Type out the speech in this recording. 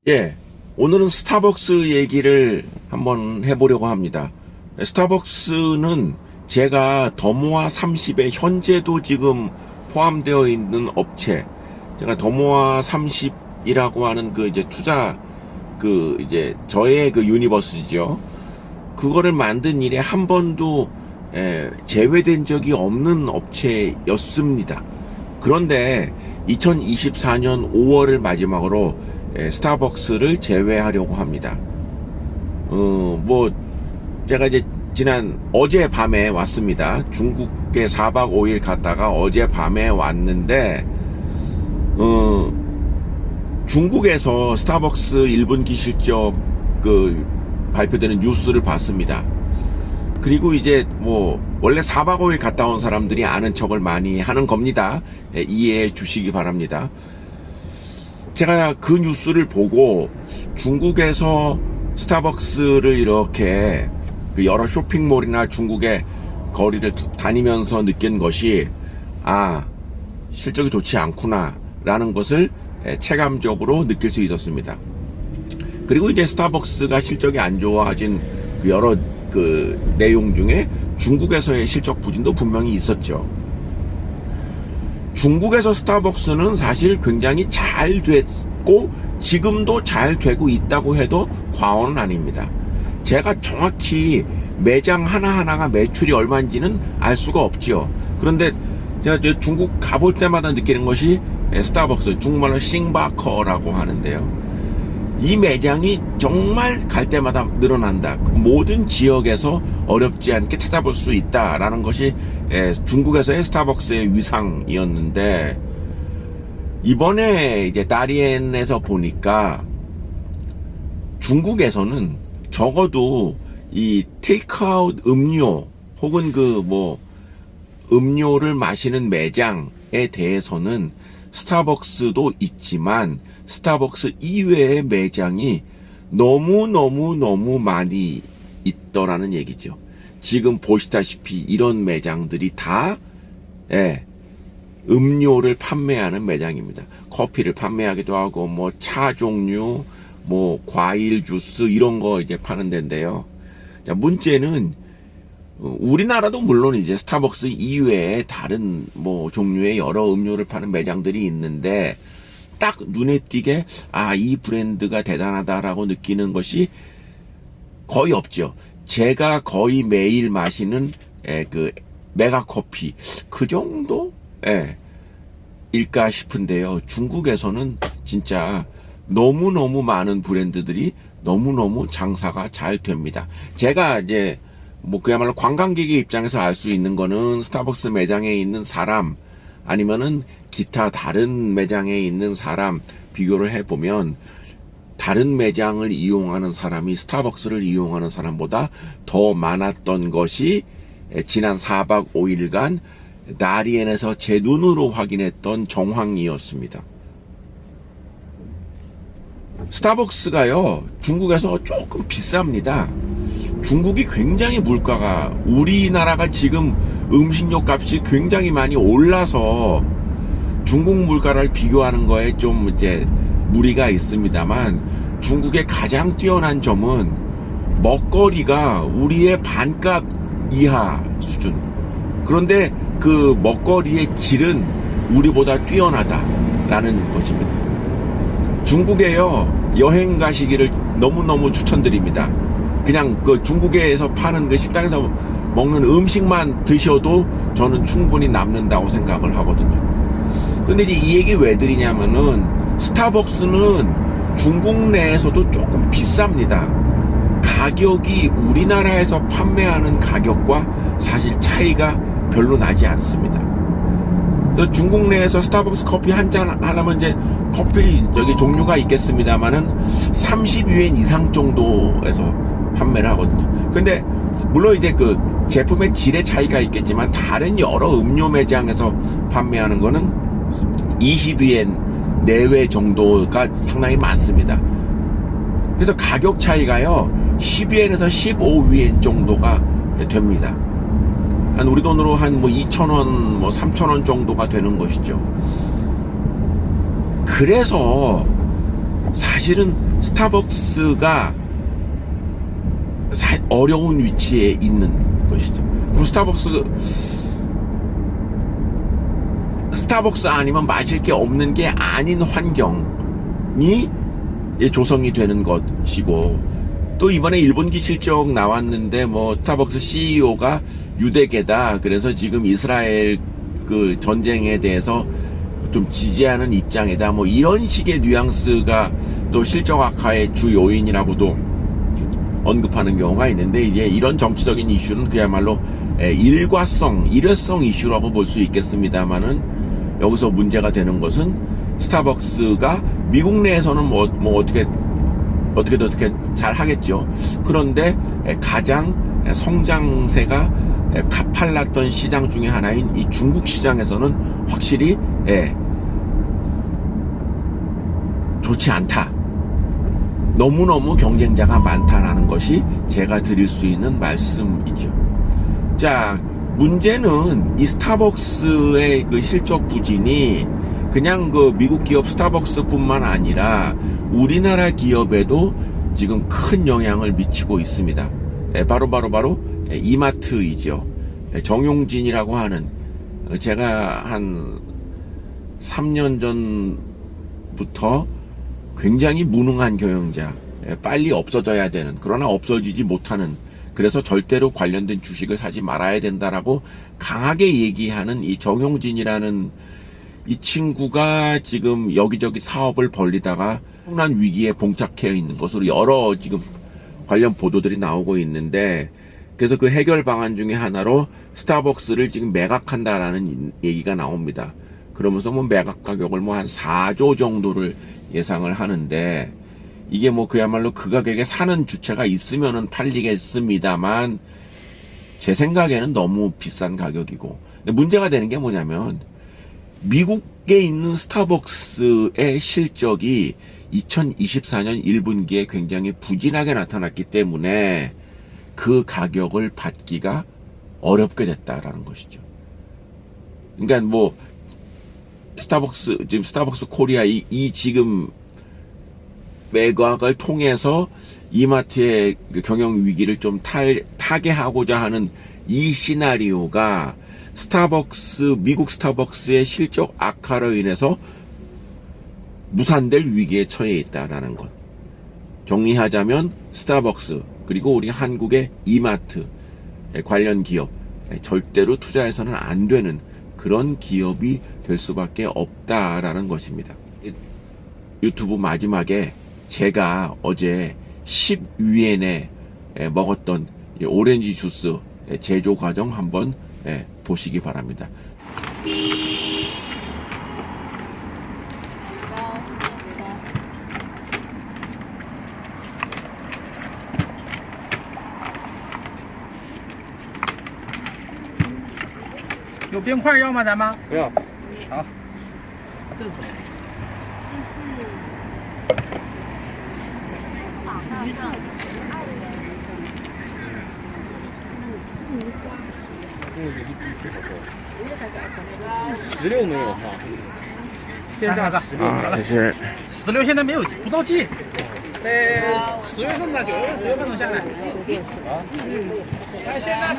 예, 오늘은 스타벅스 얘기를 한번 해보려고 합니다. 스타벅스는 제가 더모아 30에 현재도 지금 포함되어 있는 업체, 제가 더모아 30이라고 하는 그 이제 투자, 그 이제 저의 그 유니버스죠. 그거를 만든 일에 한 번도 제외된 적이 없는 업체였습니다. 그런데 2024년 5월을 마지막으로 스타벅스를 제외하려고 합니다. 뭐 제가 이제 지난 어제 밤에 왔습니다. 중국에 4박 5일 갔다가 어제 밤에 왔는데 중국에서 스타벅스 1분기 실적 그 발표되는 뉴스를 봤습니다. 그리고 이제 뭐 원래 4박 5일 갔다 온 사람들이 아는 척을 많이 하는 겁니다. 이해해 주시기 바랍니다. 제가 그 뉴스를 보고 중국에서 스타벅스를 이렇게 그 여러 쇼핑몰이나 중국의 거리를 다니면서 느낀 것이 실적이 좋지 않구나 라는 것을 체감적으로 느낄 수 있었습니다. 그리고 이제 스타벅스가 실적이 안 좋아진 그 여러 그 내용 중에 중국에서의 실적 부진도 분명히 있었죠. 중국에서 스타벅스는 사실 굉장히 잘 됐고 지금도 잘 되고 있다고 해도 과언은 아닙니다. 제가 정확히 매장 하나하나가 매출이 얼마인지는 알 수가 없죠. 그런데 제가 중국 가볼 때마다 느끼는 것이 스타벅스, 중국말로 싱바커라고 하는데요. 이 매장이 정말 갈 때마다 늘어난다. 모든 지역에서 어렵지 않게 찾아볼 수 있다라는 것이 중국에서의 스타벅스의 위상이었는데, 이번에 이제 다리엔에서 보니까 중국에서는 적어도 이 테이크아웃 음료 혹은 그 뭐 음료를 마시는 매장에 대해서는 스타벅스도 있지만 스타벅스 이외의 매장이 너무 많이 있더라는 얘기죠. 지금 보시다시피 이런 매장들이 다 음료를 판매하는 매장입니다. 커피를 판매하기도 하고 뭐 차 종류, 뭐 과일 주스 이런 거 이제 파는 데인데요. 자, 문제는 우리나라도 물론 이제 스타벅스 이외에 다른 뭐 종류의 여러 음료를 파는 매장들이 있는데 딱 눈에 띄게 이 브랜드가 대단하다라고 느끼는 것이 거의 없죠. 제가 거의 매일 마시는 그 메가커피 그 정도 일까 싶은데요. 중국에서는 진짜 너무너무 많은 브랜드들이 너무너무 장사가 잘 됩니다. 제가 이제 뭐 그야말로 관광객의 입장에서 알 수 있는 거는 스타벅스 매장에 있는 사람 아니면은 기타 다른 매장에 있는 사람 비교를 해보면 다른 매장을 이용하는 사람이 스타벅스를 이용하는 사람보다 더 많았던 것이 지난 4박 5일간 다리엔에서 제 눈으로 확인했던 정황이었습니다. 스타벅스가요, 중국에서 조금 비쌉니다. 중국이 굉장히 물가가, 우리나라가 지금 음식료 값이 굉장히 많이 올라서 중국 물가를 비교하는 거에 좀 이제 무리가 있습니다만 중국의 가장 뛰어난 점은 먹거리가 우리의 반값 이하 수준. 그런데 그 먹거리의 질은 우리보다 뛰어나다라는 것입니다. 중국에요, 여행 가시기를 너무너무 추천드립니다. 그냥 그 중국에서 파는 그 식당에서 먹는 음식만 드셔도 저는 충분히 남는다고 생각을 하거든요. 근데 이제 이 얘기 왜 드리냐면은 스타벅스는 중국 내에서도 조금 비쌉니다. 가격이 우리나라에서 판매하는 가격과 사실 차이가 별로 나지 않습니다. 그래서 중국 내에서 스타벅스 커피 한 잔 하려면 이제 커피 종류가 있겠습니다만은 30유엔 이상 정도에서 판매를 하거든요. 근데 물론 이제 그 제품의 질의 차이가 있겠지만 다른 여러 음료 매장에서 판매하는 거는 20위엔 내외 정도가 상당히 많습니다. 그래서 가격 차이가요 10위엔에서 15위엔 정도가 됩니다. 한 우리 돈으로 한 뭐 2,000원, 뭐 3,000원 정도가 되는 것이죠. 그래서 사실은 스타벅스가 어려운 위치에 있는 것이죠. 그럼 스타벅스 아니면 마실 게 없는 게 아닌 환경이 조성이 되는 것이고, 또 이번에 일본기 실적 나왔는데 뭐 스타벅스 CEO가 유대계다, 그래서 지금 이스라엘 그 전쟁에 대해서 좀 지지하는 입장이다, 뭐 이런 식의 뉘앙스가 또 실적 악화의 주 요인이라고도 언급하는 경우가 있는데, 이제 이런 정치적인 이슈는 그야말로 일회성 이슈라고 볼 수 있겠습니다만은, 여기서 문제가 되는 것은 스타벅스가 미국 내에서는 뭐 어떻게 잘 하겠죠. 그런데 가장 성장세가 가팔랐던 시장 중에 하나인 이 중국 시장에서는 확실히 좋지 않다. 너무너무 경쟁자가 많다라는 것이 제가 드릴 수 있는 말씀이죠. 자, 문제는 이 스타벅스의 그 실적 부진이 그냥 그 미국 기업 스타벅스뿐만 아니라 우리나라 기업에도 지금 큰 영향을 미치고 있습니다. 바로 이마트이죠. 정용진이라고 하는, 제가 한 3년 전부터 굉장히 무능한 경영자, 빨리 없어져야 되는, 그러나 없어지지 못하는, 그래서 절대로 관련된 주식을 사지 말아야 된다라고 강하게 얘기하는 이 정용진이라는 이 친구가 지금 여기저기 사업을 벌리다가 엄청난 위기에 봉착해 있는 것으로 여러 지금 관련 보도들이 나오고 있는데, 그래서 그 해결 방안 중에 하나로 스타벅스를 지금 매각한다라는 얘기가 나옵니다. 그러면서 뭐 매각 가격을 뭐 한 4조 정도를 예상을 하는데, 이게 뭐 그야말로 그 가격에 사는 주체가 있으면은 팔리겠습니다만, 제 생각에는 너무 비싼 가격이고, 근데 문제가 되는 게 뭐냐면, 미국에 있는 스타벅스의 실적이 2024년 1분기에 굉장히 부진하게 나타났기 때문에 그 가격을 받기가 어렵게 됐다라는 것이죠. 그러니까 뭐 지금 스타벅스 코리아 이 지금 매각을 통해서 이마트의 경영 위기를 좀 타개하고자 하는 이 시나리오가 미국 스타벅스의 실적 악화로 인해서 무산될 위기에 처해 있다라는 것. 정리하자면 스타벅스, 그리고 우리 한국의 이마트 관련 기업, 절대로 투자해서는 안 되는 그런 기업이 될 수밖에 없다라는 것입니다. 유튜브 마지막에 제가 어제 10위엔에 먹었던 오렌지 주스 제조 과정 한번 보시기 바랍니다. 有冰块要吗？咱们不要。好，这是这是鱼子，那个一批是好多，16没有哈，现在16没了。谢谢。16现在没有，不到季。10月份的9月份、10月份能下来。啊，现在